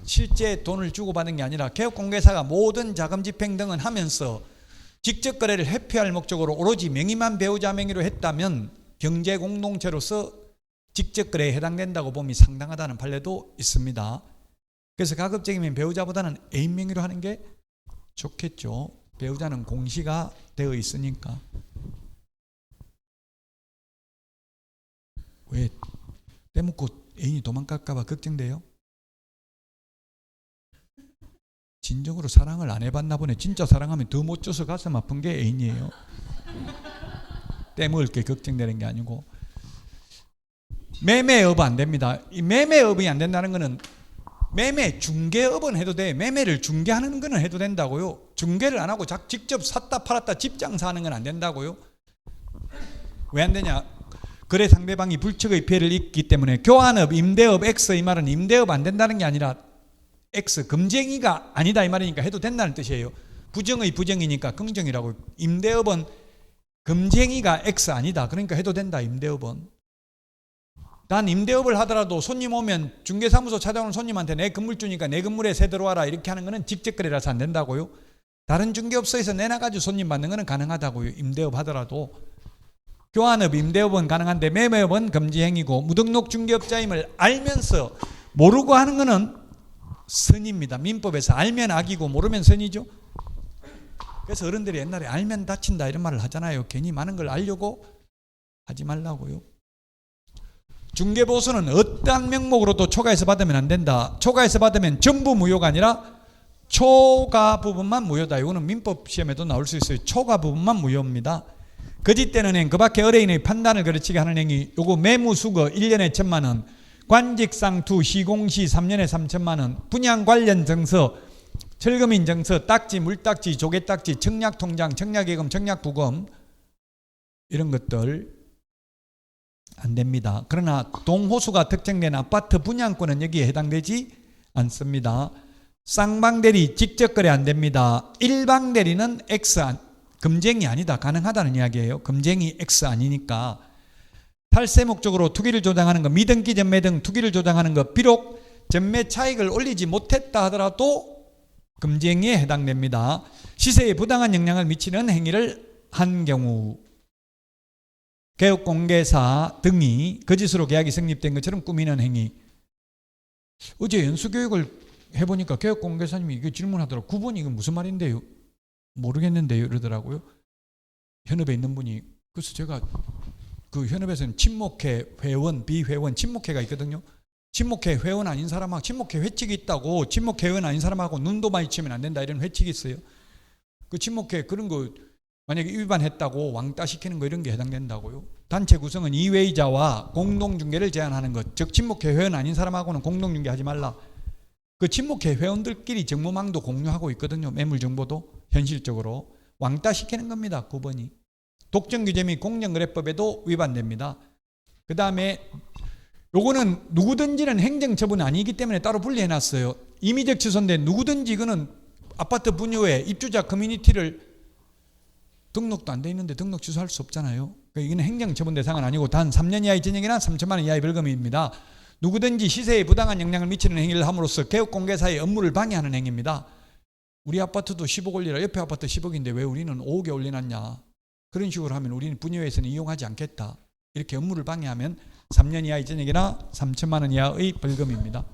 실제 돈을 주고받은 게 아니라 개업공개사가 모든 자금 집행 등은 하면서 직접 거래를 회피할 목적으로 오로지 명의만 배우자 명의로 했다면 경제공동체로서 직접 거래에 해당된다고 봄이 상당하다는 판례도 있습니다. 그래서 가급적이면 배우자보다는 애인 명의로 하는 게 좋겠죠. 배우자는 공시가 되어 있으니까. 왜 떼묻고 애인이 도망갈까봐 걱정돼요? 진정으로 사랑을 안 해봤나 보네. 진짜 사랑하면 더 못 줘서 가슴 아픈 게 애인이에요. 떼먹을 게 걱정되는 게 아니고. 매매업 안 됩니다. 이 매매업이 안 된다는 거는 매매 중개업은 해도 돼. 매매를 중개하는 거는 해도 된다고요. 중개를 안 하고 직접 샀다 팔았다 집 장사하는 건 안 된다고요. 왜 안 되냐? 거래 상대방이 불측의 피해를 입기 때문에. 교환업, 임대업, X 이 말은 임대업 안 된다는 게 아니라 X 금쟁이가 아니다 이 말이니까 해도 된다는 뜻이에요. 부정의 부정이니까 긍정이라고. 임대업은 금쟁이가 X 아니다. 그러니까 해도 된다. 임대업은. 단 임대업을 하더라도 손님 오면 중개사무소 찾아오는 손님한테 내 건물 주니까 내 건물에 새 들어와라 이렇게 하는 거는 직접 거래라서 안 된다고요. 다른 중개업소에서 내놔가지고 손님 받는 거는 가능하다고요. 임대업 하더라도. 교환업, 임대업은 가능한데 매매업은 금지행위고 무등록 중개업자임을 알면서 모르고 하는 거는 선입니다. 민법에서 알면 악이고 모르면 선이죠. 그래서 어른들이 옛날에 알면 다친다 이런 말을 하잖아요. 괜히 많은 걸 알려고 하지 말라고요. 중개보수는 어떠한 명목으로도 초과해서 받으면 안 된다. 초과해서 받으면 전부 무효가 아니라 초과 부분만 무효다. 이거는 민법 시험에도 나올 수 있어요. 초과 부분만 무효입니다. 거짓되는 행, 그 밖에 의뢰인의 판단을 거르치게 하는 행위, 요거 매무수거 1년에 1,000만 원, 관직상투 시공시 3년에 3,000만 원, 분양 관련 정서, 철거민 정서, 딱지, 물딱지, 조개딱지, 청약통장, 청약예금, 청약부금 이런 것들 안 됩니다. 그러나 동호수가 특정된 아파트 분양권은 여기에 해당되지 않습니다. 쌍방대리 직접 거래 안 됩니다. 일방대리는 X 금쟁이 아니다. 가능하다는 이야기예요. 금쟁이 X 아니니까. 탈세 목적으로 투기를 조장하는 것, 미등기 전매 등 투기를 조장하는 것, 비록 전매 차익을 올리지 못했다 하더라도 금쟁이에 해당됩니다. 시세에 부당한 영향을 미치는 행위를 한 경우, 개업공개사 등이 거짓으로 계약이 성립된 것처럼 꾸미는 행위. 어제 연수교육을 해보니까 개업공개사님이 이게 질문하더라고요. 9번 이건 무슨 말인데요? 모르겠는데요 이러더라고요. 현업에 있는 분이. 그래서 제가 그 현업에서는 친목회, 회원, 비회원, 친목회가 있거든요. 친목회 회원 아닌 사람하고 친목회 회칙이 있다고. 친목회 회원 아닌 사람하고 눈도 마주치면 안 된다 이런 회칙이 있어요. 그 친목회 그런 거 만약에 위반했다고 왕따 시키는 거 이런 게 해당된다고요. 단체 구성은 이외의자와 공동중개를 제한하는 것. 즉 친목회 회원 아닌 사람하고는 공동중개하지 말라. 그 친목회 회원들끼리 정보망도 공유하고 있거든요. 매물 정보도 현실적으로 왕따시키는 겁니다. 9번이. 독점규제 및 공정거래법에도 위반됩니다. 그 다음에 요거는 누구든지는 행정처분이 아니기 때문에 따로 분리해놨어요. 임의적 취소인데 누구든지 이거는 아파트 분유에 입주자 커뮤니티를 등록도 안 돼 있는데 등록 취소할 수 없잖아요. 그러니까 이거는 행정처분 대상은 아니고 단 3년 이하의 징역이나 3천만 원 이하의 벌금입니다. 누구든지 시세에 부당한 영향을 미치는 행위를 함으로써 개업공개사의 업무를 방해하는 행위입니다. 우리 아파트도 10억 올리라. 옆에 아파트 10억인데 왜 우리는 5억에 올려놨냐. 그런 식으로 하면 우리는 분유회에서는 이용하지 않겠다. 이렇게 업무를 방해하면 3년 이하의 징역이나 3천만 원 이하의 벌금입니다.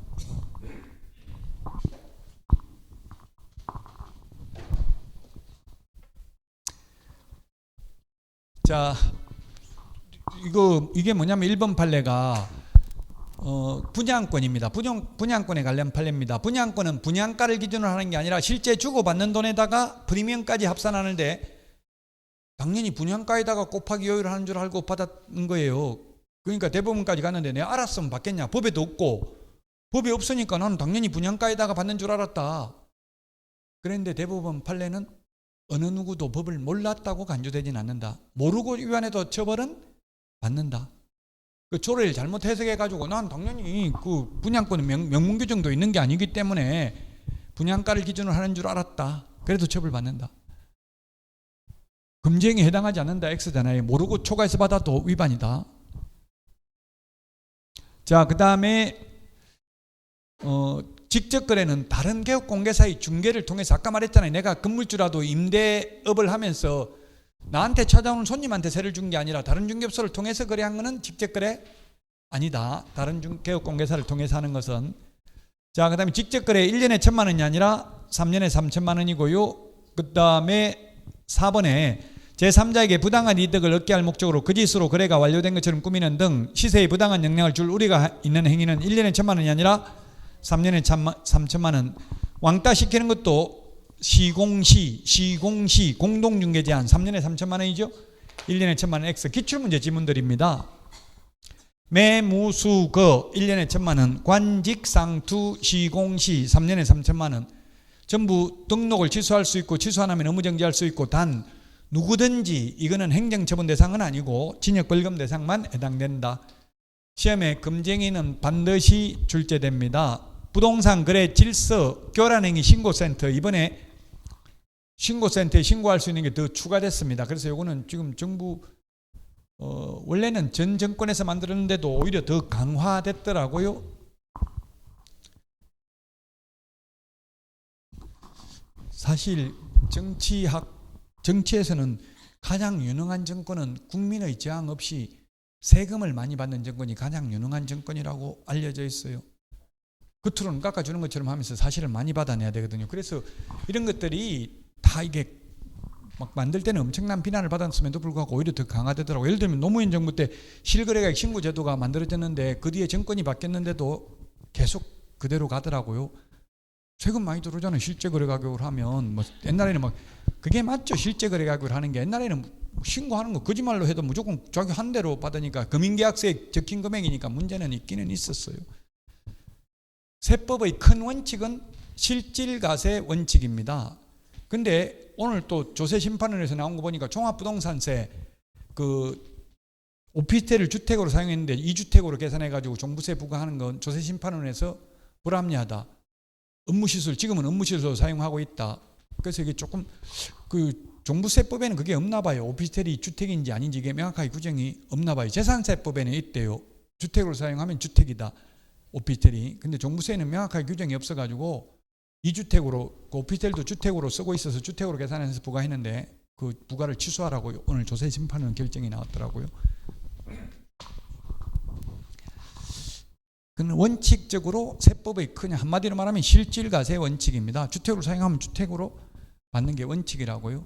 자, 이게 뭐냐면 1번 판례가 분양권입니다. 분양권에 관련 판례입니다. 분양권은 분양가를 기준으로 하는 게 아니라 실제 주고받는 돈에다가 프리미엄까지 합산하는데 당연히 분양가에다가 곱하기 요율을 하는 줄 알고 받았는 거예요. 그러니까 대법원까지 갔는데 내가 알았으면 받겠냐. 법에도 없고 법이 없으니까 나는 당연히 분양가에다가 받는 줄 알았다. 그런데 대법원 판례는 어느 누구도 법을 몰랐다고 간주되진 않는다. 모르고 위반해도 처벌은 받는다. 그 조례를 잘못 해석해가지고 난 당연히 그 분양권은 명문 규정도 있는 게 아니기 때문에 분양가를 기준으로 하는 줄 알았다. 그래도 처벌받는다. 금지행위에 해당하지 않는다. X잖아요. 모르고 초과해서 받아도 위반이다. 자, 그 다음에 직접 거래는 다른 개업공개사의 중개를 통해서 아까 말했잖아요. 내가 건물주라도 임대업을 하면서 나한테 찾아오는 손님한테 세를 준 게 아니라 다른 중개업소를 통해서 거래한 것은 직접 거래 아니다. 다른 개업공개사를 통해서 하는 것은. 자, 그 다음에 직접 거래 1년에 1,000만 원이 아니라 3년에 3천만 원이고요. 그 다음에 4번에 제3자에게 부당한 이득을 얻게 할 목적으로 거짓으로 거래가 완료된 것처럼 꾸미는 등 시세에 부당한 영향을 줄 우려가 있는 행위는 1년에 1,000만 원이 아니라 3년에 3천만 원. 왕따시키는 것도 시공시 공동중개 제한 3년에 3천만 원이죠. 1년에 1,000만 원 X. 기출문제 지문들입니다. 매무수거 1년에 1,000만 원. 관직상투 시공시 3년에 3천만 원. 전부 등록을 취소할 수 있고 취소 안 하면 의무정지할 수 있고 단 누구든지 이거는 행정처분 대상은 아니고 징역벌금 대상만 해당된다. 시험에 금지행위는 반드시 출제됩니다. 부동산 거래 질서 교란행위 신고센터 이번에 신고센터에 신고할 수 있는 게 더 추가됐습니다. 그래서 이거는 지금 정부 원래는 전 정권에서 만들었는데도 오히려 더 강화됐더라고요. 사실 정치에서는 가장 유능한 정권은 국민의 저항 없이 세금을 많이 받는 정권이 가장 유능한 정권이라고 알려져 있어요. 겉으로는 깎아주는 것처럼 하면서 사실을 많이 받아내야 되거든요. 그래서 이런 것들이 다 이게 막 만들 때는 엄청난 비난을 받았음에도 불구하고 오히려 더 강화되더라고요. 예를 들면 노무현 정부 때 실거래가액 신고제도가 만들어졌는데 그 뒤에 정권이 바뀌었는데도 계속 그대로 가더라고요. 세금 많이 들어오잖아요. 실제 거래 가격을 하면 뭐 옛날에는 막 그게 맞죠. 실제 거래 가격을 하는 게 옛날에는 신고하는 거 거짓말로 해도 무조건 자기 한 대로 받으니까 금융계약서에 적힌 금액이니까 문제는 있기는 있었어요. 세법의 큰 원칙은 실질과세 원칙입니다. 근데 오늘 또 조세심판원에서 나온 거 보니까 종합부동산세 그 오피스텔을 주택으로 사용했는데 2주택으로 계산해가지고 종부세 부과하는 건 조세심판원에서 불합리하다. 업무시설 지금은 업무시설로 사용하고 있다. 그래서 이게 조금 그 종부세법에는 그게 없나 봐요. 오피스텔이 주택인지 아닌지 이게 명확하게 규정이 없나 봐요. 재산세법에는 있대요. 주택으로 사용하면 주택이다. 오피스텔이. 근데 종부세에는 명확하게 규정이 없어가지고 2주택으로 그 오피스텔도 주택으로 쓰고 있어서 주택으로 계산해서 부과했는데 그 부과를 취소하라고 오늘 조세심판원 결정이 나왔더라고요. 그는 원칙적으로 세법의 큰 한마디로 말하면 실질과세 원칙입니다. 주택으로 사용하면 주택으로 받는 게 원칙이라고요.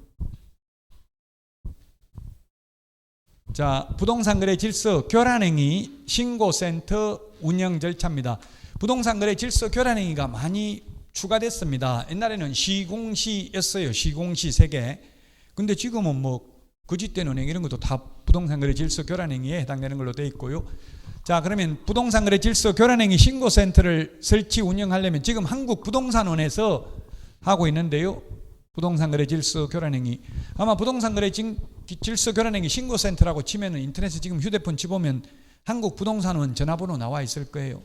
자, 부동산 거래 질서 교란행위 신고센터 운영 절차입니다. 부동산 거래 질서 교란행위가 많이 추가됐습니다. 옛날에는 시공시였어요. 시공시 3개. 근데 지금은 뭐 거짓된 은행 이런 것도 다 부동산 거래 질서 교란 행위에 해당되는 걸로 되어 있고요. 자, 그러면 부동산 거래 질서 교란 행위 신고센터를 설치 운영하려면 지금 한국부동산원에서 하고 있는데요. 부동산 거래 질서 교란 행위, 아마 부동산 거래 질서 교란 행위 신고센터라고 치면은 인터넷에 지금 휴대폰 치보면 한국부동산원 전화번호 나와 있을 거예요.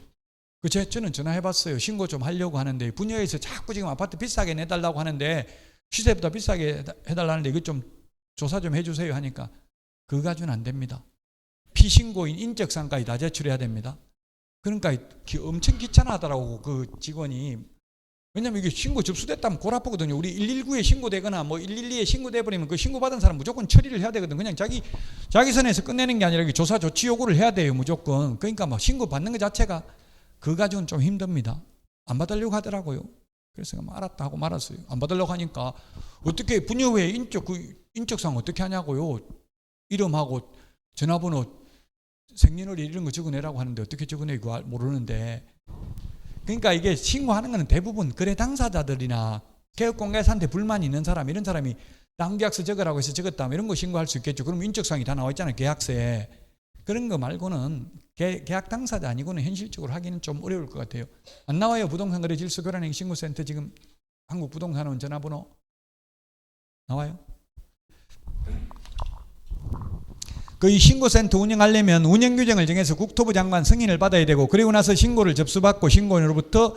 저는 전화해봤어요. 신고 좀 하려고 하는데 분야에서 자꾸 지금 아파트 비싸게 내달라고 하는데 시세보다 비싸게 해달라는데 이거 좀 조사 좀 해주세요 하니까 그거 가지고는 안 됩니다. 피신고인 인적사항까지 다 제출해야 됩니다. 그러니까 엄청 귀찮아하더라고 그 직원이. 왜냐면 이게 신고 접수됐다면 골 아프거든요. 우리 119에 신고되거나 뭐 112에 신고돼 버리면 그 신고받은 사람 무조건 처리를 해야 되거든. 그냥 자기 선에서 끝내는 게 아니라 조사 조치 요구를 해야 돼요 무조건. 그러니까 막 신고 받는 것 자체가 그거 가지고는 좀 힘듭니다. 안 받으려고 하더라고요. 그래서 알았다 하고 말았어요. 안 받으려고 하니까 어떻게 분여회 인적사항 어떻게 하냐고요. 이름하고 전화번호 생년월일 이런 거 적어내라고 하는데 어떻게 적어내 이거 모르는데. 그러니까 이게 신고하는 거는 대부분 거래 당사자들이나 개업공개사한테 불만이 있는 사람, 이런 사람이 다음 계약서 적으라고 해서 적었다면 이런 거 신고할 수 있겠죠. 그럼 인적사항이 다 나와 있잖아요 계약서에. 그런 거 말고는 계약 당사자 아니고는 현실적으로 하기는 좀 어려울 것 같아요. 안 나와요? 부동산 거래 질서 교란 행위 신고센터 지금 한국부동산원 전화번호 나와요? 이 신고센터 운영하려면 운영규정을 정해서 국토부 장관 승인을 받아야 되고, 그리고 나서 신고를 접수받고 신고인으로부터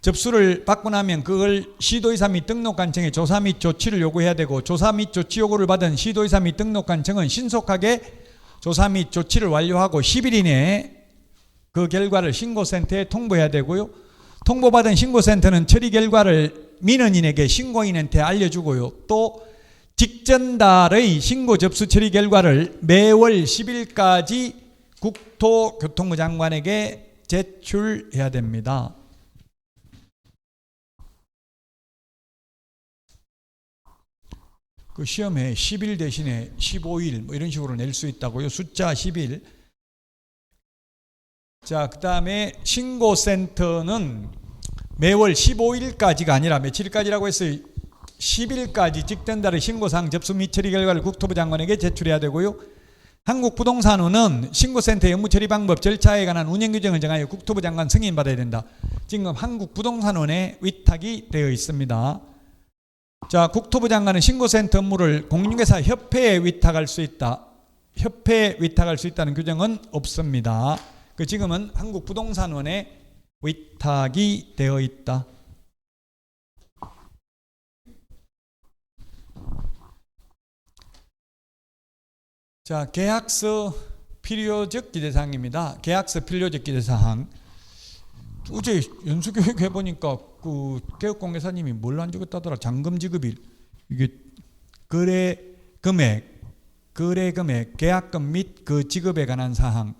접수를 받고 나면 그걸 시도의사 및 등록관청에 조사 및 조치를 요구해야 되고, 조사 및 조치 요구를 받은 시도의사 및 등록관청은 신속하게 조사 및 조치를 완료하고 10일 이내에 그 결과를 신고센터에 통보해야 되고요. 통보받은 신고센터는 처리 결과를 민원인에게 신고인한테 알려주고요. 또 직전달의 신고 접수 처리 결과를 매월 10일까지 국토교통부 장관에게 제출해야 됩니다. 그 시험에 10일 대신에 15일 뭐 이런 식으로 낼 수 있다고요. 숫자 10일. 자, 그 다음에 신고센터는 매월 15일까지가 아니라 며칠까지라고 했어요? 10일까지 직전달의 신고사항 접수 및 처리 결과를 국토부 장관에게 제출해야 되고요. 한국부동산원은 신고센터 업무 처리 방법 절차에 관한 운영 규정을 정하여 국토부 장관 승인받아야 된다. 지금 한국부동산원에 위탁이 되어 있습니다. 자, 국토부 장관은 신고센터 업무를 공인중개사 협회에 위탁할 수 있다. 협회에 위탁할 수 있다는 규정은 없습니다. 지금은 한국부동산원에 위탁이 되어 있다. 자, 계약서 필요적 기재사항입니다. 계약서 필요적 기재사항. 어제 연수교육 해보니까 그 개업공개사님이 뭘 안 적었다더라. 잔금 지급일, 이게 거래 금액, 계약금 및 그 지급에 관한 사항,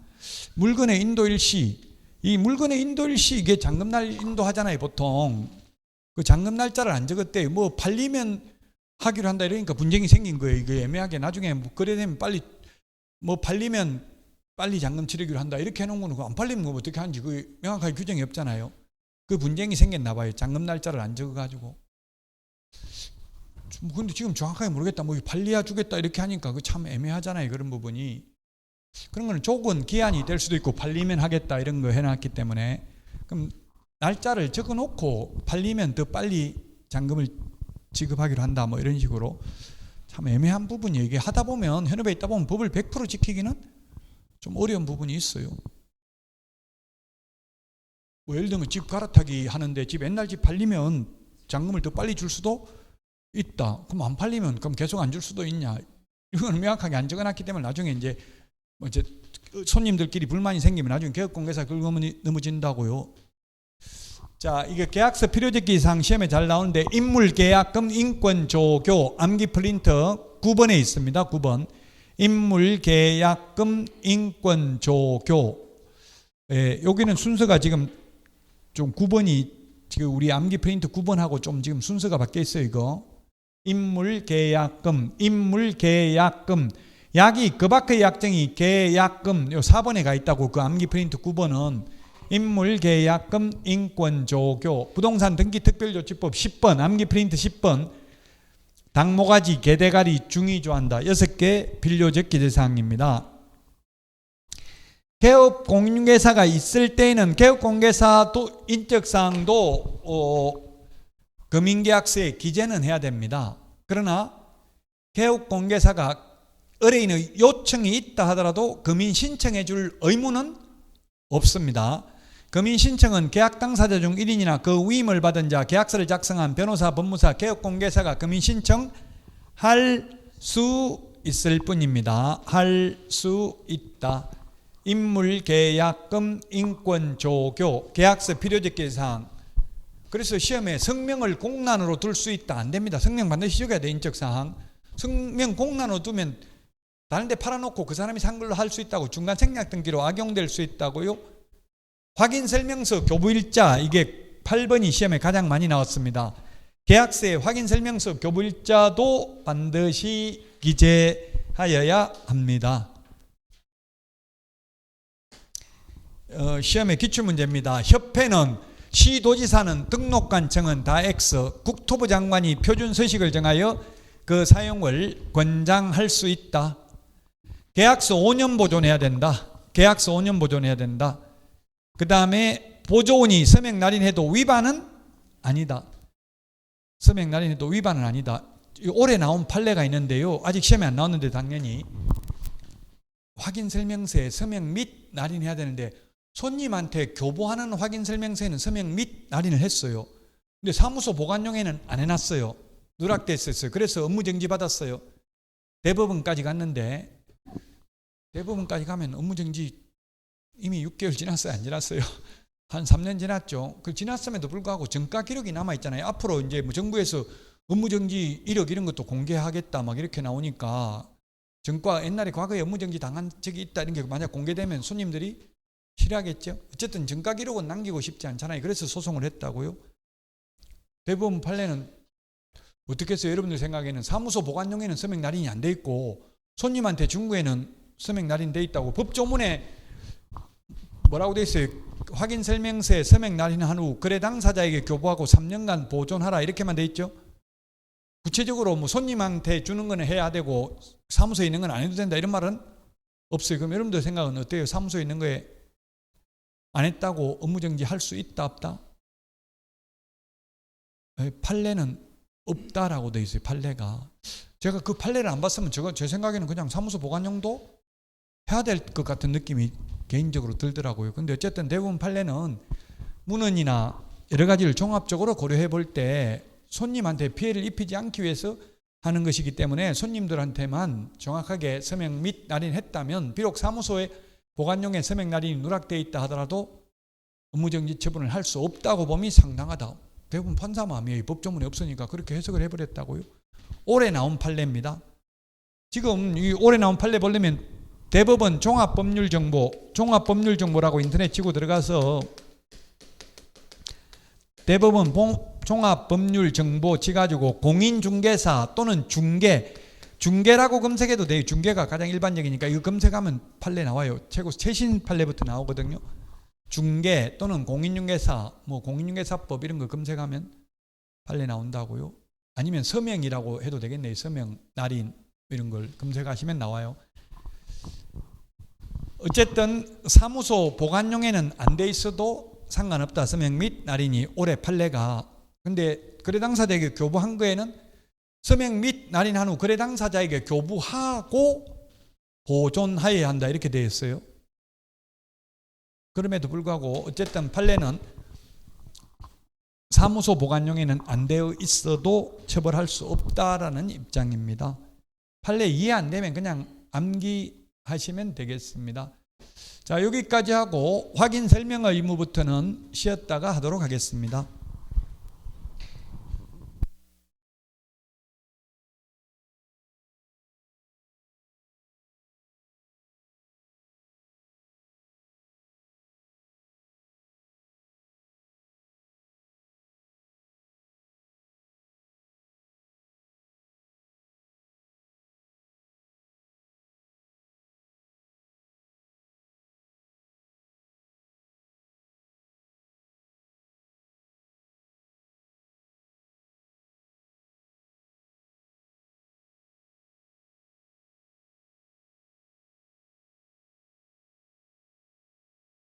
물건의 인도 일시. 이 물건의 인도 일시 이게 잔금날 인도하잖아요 보통. 그 잔금 날짜를 안 적었대요. 뭐 팔리면 하기로 한다 이러니까 분쟁이 생긴 거예요. 이게 애매하게 나중에 뭐 거래되면 빨리 뭐 팔리면 빨리 잔금 치르기로 한다 이렇게 해놓은 거는 안 팔리면 뭐 어떻게 하는지 그 명확하게 규정이 없잖아요. 그 분쟁이 생겼나 봐요. 잔금 날짜를 안 적어가지고. 근데 지금 정확하게 모르겠다. 뭐 팔리야 주겠다 이렇게 하니까 그 참 애매하잖아요. 그런 부분이. 그런 거는 조건 기한이 될 수도 있고 팔리면 하겠다 이런 거 해놨기 때문에, 그럼 날짜를 적어놓고 팔리면 더 빨리 잔금을 지급하기로 한다 뭐 이런 식으로. 참 애매한 부분이 이게 하다 보면 현업에 있다 보면 법을 100% 지키기는 좀 어려운 부분이 있어요. 뭐 예를 들면 집 갈아타기 하는데 집 옛날 집 팔리면 잔금을 더 빨리 줄 수도 있다. 그럼 안 팔리면 그럼 계속 안 줄 수도 있냐. 이거는 명확하게 안 적어놨기 때문에 나중에 이제 손님들끼리 불만이 생기면 나중에 개업공개사 긁어 넘어진다고요. 자, 이게 계약서 필요적 기사항 시험에 잘 나오는데 인물계약금 인권조교 암기 프린터 9번에 있습니다. 9번 인물계약금 인권조교. 여기는 순서가 지금 좀 9번이 지금 우리 암기 프린터 9번하고 좀 지금 순서가 바뀌어 있어요. 이거 인물계약금 약이 그 밖의 약정이 계약금 요 4번에 가 있다고. 그 암기 프린트 9번은 인물계약금 인권조교 부동산 등기특별조치법 10번 암기 프린트 10번 당모가지, 개대가리, 중의조한다. 6개 필요적 기재사항입니다. 개업공인중개사가 있을 때에는 개업공개사 인적사항도 금융계약서에 기재는 해야 됩니다. 그러나 개업공개사가 의뢰인의 요청이 있다 하더라도 금인 신청해 줄 의무는 없습니다. 금인 신청은 계약 당사자 중 1인이나 그 위임을 받은 자, 계약서를 작성한 변호사, 법무사, 개업공개사가 금인 신청할 수 있을 뿐입니다. 할 수 있다. 인물, 계약금, 인권, 조교, 계약서 필요적 기재사항. 그래서 시험에 성명을 공란으로 둘 수 있다. 안 됩니다. 성명 반드시 적어야 돼. 인적사항. 성명 공란으로 두면 다른 데 팔아놓고 그 사람이 산 걸로 할 수 있다고, 중간 생략 등기로 악용될 수 있다고요. 확인 설명서 교부일자, 이게 8번이 시험에 가장 많이 나왔습니다. 계약서에 확인 설명서 교부일자도 반드시 기재하여야 합니다. 시험의 기출문제입니다. 협회는, 시도지사는, 등록관청은 다 X, 국토부 장관이 표준 서식을 정하여 그 사용을 권장할 수 있다. 계약서 5년 보존해야 된다. 계약서 5년 보존해야 된다. 그 다음에 보조원이 서명 날인해도 위반은 아니다. 서명 날인해도 위반은 아니다. 올해 나온 판례가 있는데요. 아직 시험에 안 나왔는데 당연히 확인 설명서에 서명 및 날인해야 되는데 손님한테 교부하는 확인 설명서에는 서명 및 날인을 했어요. 근데 사무소 보관용에는 안 해놨어요. 누락됐었어요. 그래서 업무정지 받았어요. 대법원까지 갔는데, 대법원까지 가면 업무정지 이미 6개월 지났어요? 안 지났어요? 한 3년 지났죠. 그 지났음에도 불구하고 정가 기록이 남아있잖아요. 앞으로 이제 뭐 정부에서 업무정지 이력 이런 것도 공개하겠다 막 이렇게 나오니까, 정가 옛날에 과거에 업무정지 당한 적이 있다 이런 게 만약 공개되면 손님들이 싫어하겠죠. 어쨌든 정가 기록은 남기고 싶지 않잖아요. 그래서 소송을 했다고요. 대법원 판례는 어떻게 해서 여러분들 생각에는 사무소 보관용에는 서명 날인이 안 돼 있고 손님한테 준 거에는 서명 날인 돼 있다고 법조문에 뭐라고 돼 있어요? 확인 설명서에 서명 날인한 후 거래 당사자에게 교부하고 3년간 보존하라 이렇게만 돼 있죠. 구체적으로 뭐 손님한테 주는 거는 해야 되고 사무소에 있는 건 안 해도 된다 이런 말은 없어요. 그럼 여러분들 생각은 어때요? 사무소에 있는 거에 안 했다고 업무정지 할 수 있다 없다? 판례는 없다라고 돼 있어요. 판례가. 제가 그 판례를 안 봤으면 제 생각에는 그냥 사무소 보관용도 해야 될 것 같은 느낌이 개인적으로 들더라고요. 근데 어쨌든 대부분 판례는 문헌이나 여러 가지를 종합적으로 고려해 볼 때 손님한테 피해를 입히지 않기 위해서 하는 것이기 때문에 손님들한테만 정확하게 서명 및 날인했다면 비록 사무소에 보관용에 서명 날인이 누락되어 있다 하더라도 업무정지 처분을 할 수 없다고 봄이 상당하다. 대부분 판사 마음이에요. 법조문이 없으니까 그렇게 해석을 해버렸다고요. 올해 나온 판례입니다. 지금 이 올해 나온 판례 보려면 대법원 종합법률정보라고 인터넷 치고 들어가서 대법원 종합법률정보 치가지고 공인중개사 또는 중개라고 검색해도 돼요. 중개가 가장 일반적이니까 이거 검색하면 판례 나와요. 최신 판례부터 나오거든요. 중개 또는 공인중개사, 뭐 공인중개사법 이런 거 검색하면 판례 나온다고요. 아니면 서명이라고 해도 되겠네요. 서명, 날인 이런 걸 검색하시면 나와요. 어쨌든 사무소 보관용에는 안 돼 있어도 상관없다. 서명 및 날인이 올해 판례가. 근데 거래 당사자에게 교부한 거에는 서명 및 날인한 후 거래 당사자에게 교부하고 보존하여야 한다 이렇게 되어 있어요. 그럼에도 불구하고 어쨌든 판례는 사무소 보관용에는 안 되어 있어도 처벌할 수 없다라는 입장입니다. 판례 이해 안 되면 그냥 암기하시면 되겠습니다. 자, 여기까지 하고 확인 설명 의무부터는 쉬었다가 하도록 하겠습니다.